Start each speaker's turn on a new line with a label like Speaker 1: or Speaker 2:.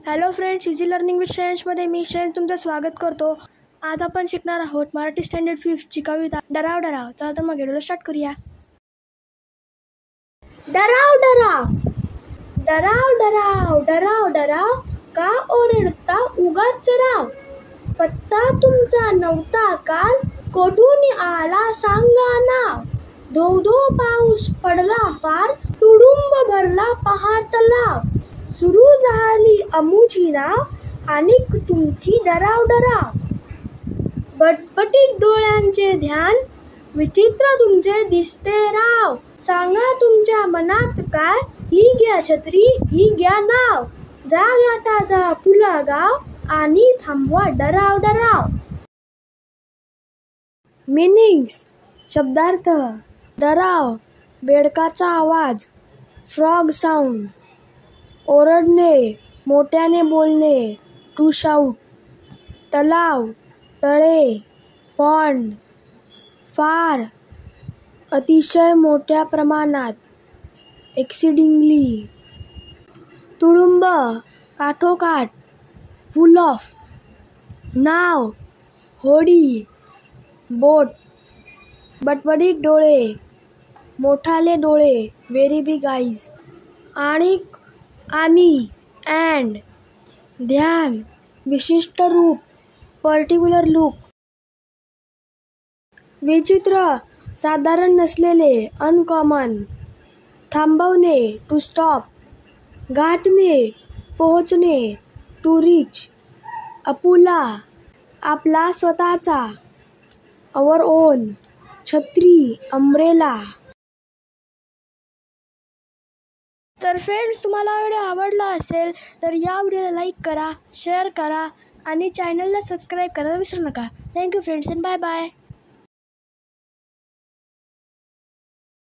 Speaker 1: Hello friends, easy learning with फ्रेंड्समध्ये मी श्रेयांश तुमचं स्वागत करतो। आज आपण शिकणार आहोत मराठी स्टँडर्ड 5 ची कविता डराव डराव। चला तर मग व्हिडिओला स्टार्ट करूया। डराव डराव डराव डराव डराव डराव, का ओरडता उगाच राव। पत्ता तुमचा नव्हता काल, कोठून आला सांगा नाव। धो धो पाऊस पडला फार, तुडुंब भरला पहाड तलाव। सुरू झाली अमुची नाव, आणिक तुमची डराव डराव। बटबटीत डोळ्यांचे ध्यान, विचित्र तुमचे दिसते राव। सांगा तुमच्या मनात काय, ही घ्या छत्री ही घ्या नाव। जा घाटाचा फुला गाव, आणि थांबवा डराव डराव। मीनिंग्स शब्दार्थ डराव बेडकाचा आवाज, फ्रॉग साऊंड। ओरडणे मोठ्याने बोलणे, टू शाउट। तलाव तळे, पॉन्ड। फार अतिशय मोठ्या प्रमाणात, एक्सिडिंगली। तुडुंब काठोकाठ, फुल ऑफ। नाव होडी, बोट। बटबटीत डोळे, मोठाले डोळे, व्हेरी बिग आईज। आणिक आणि, अँड। ध्यान विशिष्ट रूप, पर्टिक्युलर लुक। विचित्र साधारण नसलेले, अनकॉमन। थांबवणे, टू स्टॉप। गाठणे पोहोचणे, टू रीच। आपुला आपला स्वतःचा, अवर ओन। छत्री अम्ब्रेला। तर फ्रेंड्स, तुम्हाला व्हिडिओ आवडला असेल तर या व्हिडिओला लाईक करा, शेअर करा आणि चॅनलला सबस्क्राईब करायला विसरू नका। Thank you friends and bye bye.